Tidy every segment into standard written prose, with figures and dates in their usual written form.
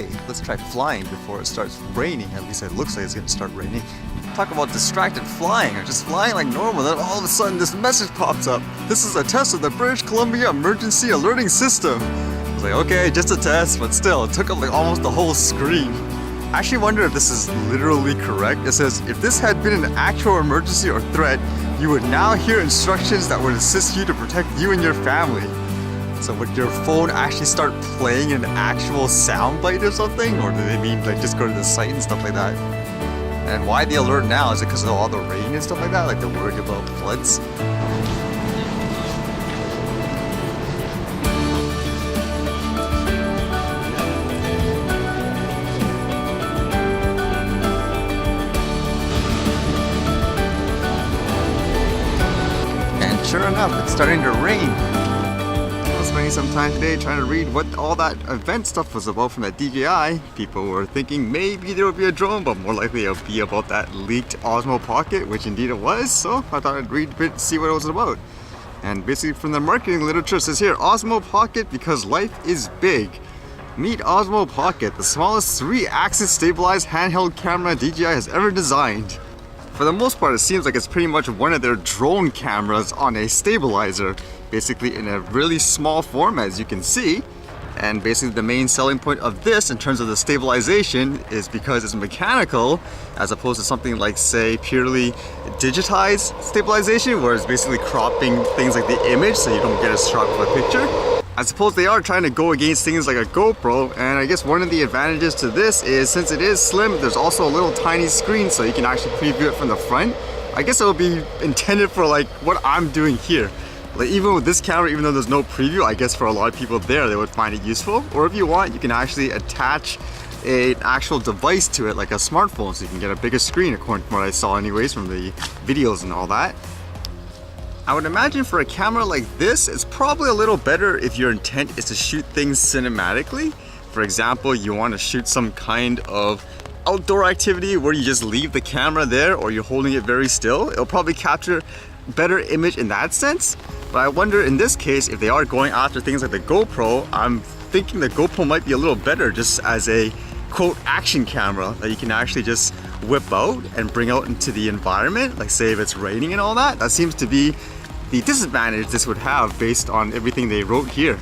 hey, let's try flying before it starts raining. At least it looks like it's gonna start raining. Talk about distracted flying, or just flying like normal, then all of a sudden this message pops up. This is a test of the British Columbia Emergency Alerting System. I was like, okay, just a test, but still, it took up like almost the whole screen. I actually wonder if this is literally correct. It says, if this had been an actual emergency or threat, you would now hear instructions that would assist you to protect you and your family. So would your phone actually start playing an actual sound bite or something? Or do they mean like just go to the site and stuff like that? And why the alert now? Is it because of all the rain and stuff like that? Like they're worried about floods? And sure enough, it's starting to rain. Spending some time today trying to read what all that event stuff was about from that DJI. People were thinking maybe there would be a drone, but more likely it would be about that leaked Osmo Pocket, which indeed it was. So I thought I'd read a bit and see what it was about. And basically from the marketing literature it says here, Osmo Pocket because life is big. Meet Osmo Pocket, the smallest 3-axis stabilized handheld camera DJI has ever designed. For the most part, it seems like it's pretty much one of their drone cameras on a stabilizer, basically in a really small form, as you can see. And basically the main selling point of this in terms of the stabilization is because it's mechanical, as opposed to something like, say, purely digitized stabilization, where it's basically cropping things like the image so you don't get as sharp of a picture. I suppose they are trying to go against things like a GoPro, and I guess one of the advantages to this is, since it is slim, there's also a little tiny screen so you can actually preview it from the front. I guess it'll be intended for like what I'm doing here. Like even with this camera, even though there's no preview, I guess for a lot of people there, they would find it useful. Or if you want, you can actually attach an actual device to it, like a smartphone, so you can get a bigger screen, according to what I saw anyways from the videos and all that. I would imagine for a camera like this, it's probably a little better if your intent is to shoot things cinematically. For example, you want to shoot some kind of outdoor activity where you just leave the camera there or you're holding it very still. It'll probably capture better image in that sense. But I wonder in this case, if they are going after things like the GoPro, I'm thinking the GoPro might be a little better just as a quote action camera that you can actually just whip out and bring out into the environment. Like say if it's raining and all that, that seems to be the disadvantage this would have based on everything they wrote here.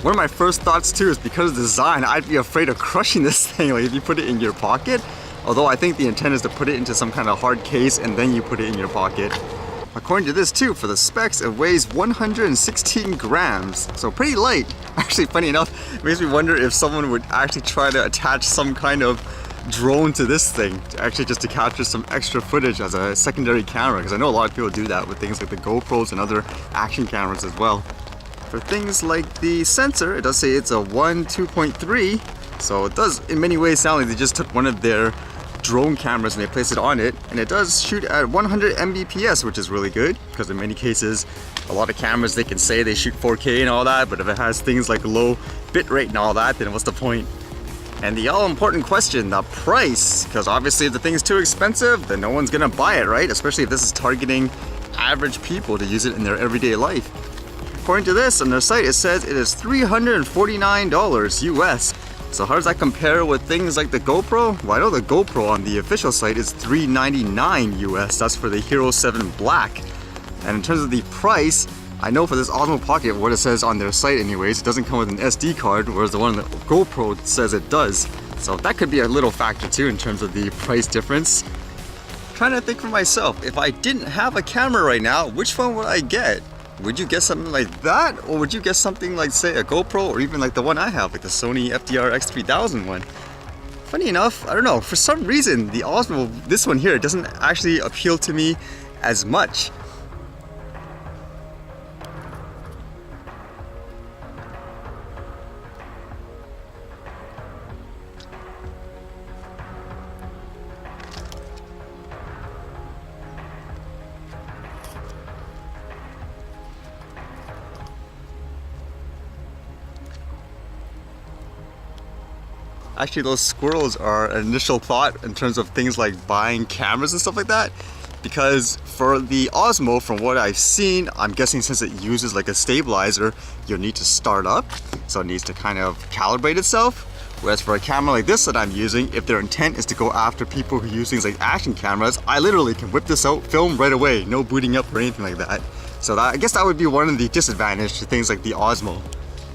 One of my first thoughts too is because of the design, I'd be afraid of crushing this thing like if you put it in your pocket. Although I think the intent is to put it into some kind of hard case and then you put it in your pocket. According to this too, for the specs, it weighs 116 grams, so pretty light. Actually, funny enough, it makes me wonder if someone would actually try to attach some kind of drone to this thing, actually just to capture some extra footage as a secondary camera, because I know a lot of people do that with things like the GoPros and other action cameras as well. For things like the sensor, it does say it's a 2.3, so it does in many ways sound like they just took one of their drone cameras and they placed it on it, and it does shoot at 100 Mbps, which is really good, because in many cases a lot of cameras, they can say they shoot 4K and all that, but if it has things like low bit rate and all that, then what's the point? And the all-important question, the price, because obviously if the thing's too expensive, then no one's gonna buy it, right? Especially if this is targeting average people to use it in their everyday life. According to this, on their site, it says it is $349 US. So how does that compare with things like the GoPro? Well, I know the GoPro on the official site is $399 US. That's for the Hero 7 Black. And in terms of the price, I know for this Osmo Pocket, what it says on their site anyways, it doesn't come with an SD card, whereas the one on the GoPro says it does. So that could be a little factor too in terms of the price difference. I'm trying to think for myself, if I didn't have a camera right now, which one would I get? Would you get something like that? Or would you get something like, say, a GoPro, or even like the one I have, like the Sony FDR X3000 one? Funny enough, I don't know, for some reason, the Osmo, this one here, doesn't actually appeal to me as much. Actually, those squirrels are an initial thought in terms of things like buying cameras and stuff like that. Because for the Osmo, from what I've seen, I'm guessing since it uses like a stabilizer, you'll need to start up. So it needs to kind of calibrate itself. Whereas for a camera like this that I'm using, if their intent is to go after people who use things like action cameras, I literally can whip this out, film right away, no booting up or anything like that. So I guess that would be one of the disadvantages to things like the Osmo.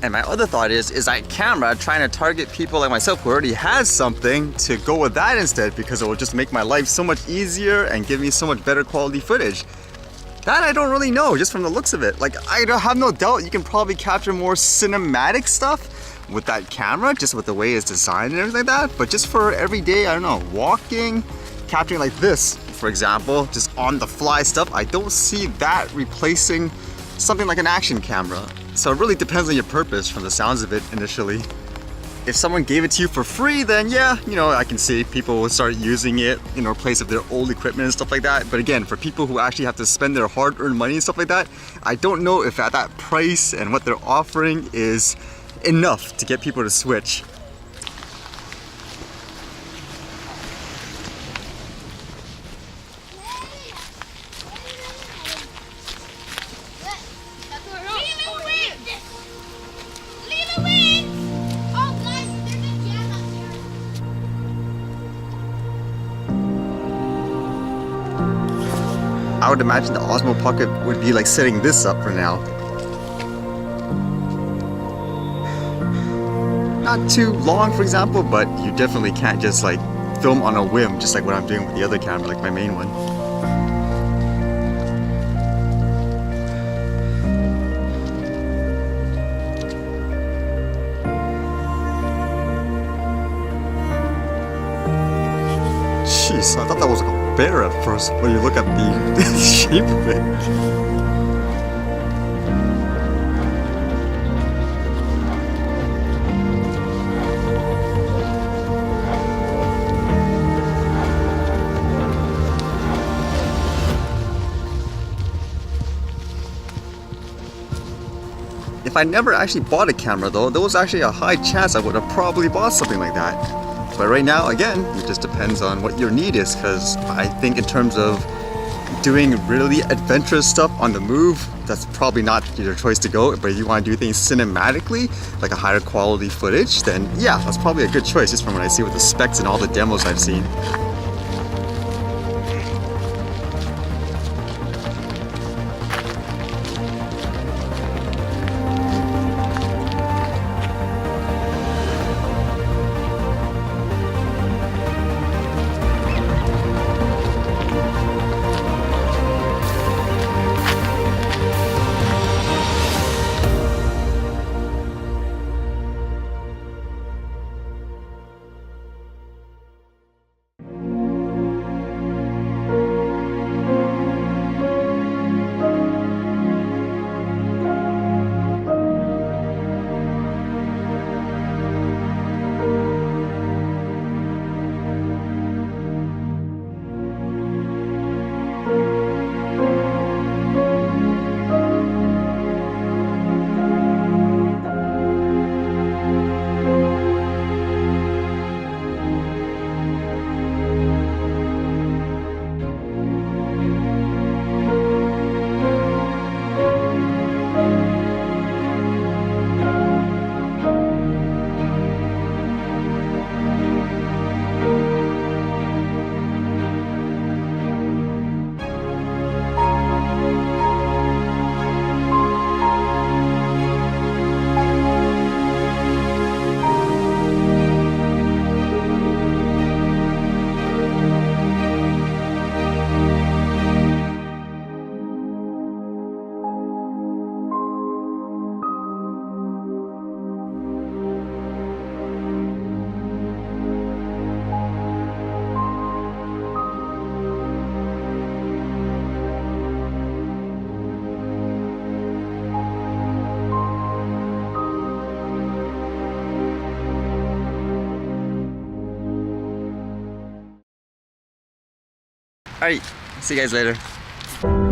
And my other thought is that camera trying to target people like myself who already has something to go with that instead, because it will just make my life so much easier and give me so much better quality footage. That I don't really know, just from the looks of it. Like, I have no doubt you can probably capture more cinematic stuff with that camera, just with the way it's designed and everything like that. But just for everyday, I don't know, walking, capturing like this, for example, just on the fly stuff, I don't see that replacing something like an action camera. So it really depends on your purpose from the sounds of it initially. If someone gave it to you for free, then yeah, you know, I can see people will start using it in place of their old equipment and stuff like that. But again, for people who actually have to spend their hard-earned money and stuff like that, I don't know if at that price and what they're offering is enough to get people to switch. I would imagine the Osmo Pocket would be like setting this up for now. Not too long, for example, but you definitely can't just like film on a whim, just like what I'm doing with the other camera, like my main one. Jeez, I thought that was like a bear at first when you look at the shape of it. If I never actually bought a camera though, there was actually a high chance I would have probably bought something like that. But right now, again, it just depends on what your need is, because I think in terms of doing really adventurous stuff on the move, that's probably not your choice to go. But if you want to do things cinematically, like a higher quality footage, then yeah, that's probably a good choice just from what I see with the specs and all the demos I've seen. Alright, see you guys later.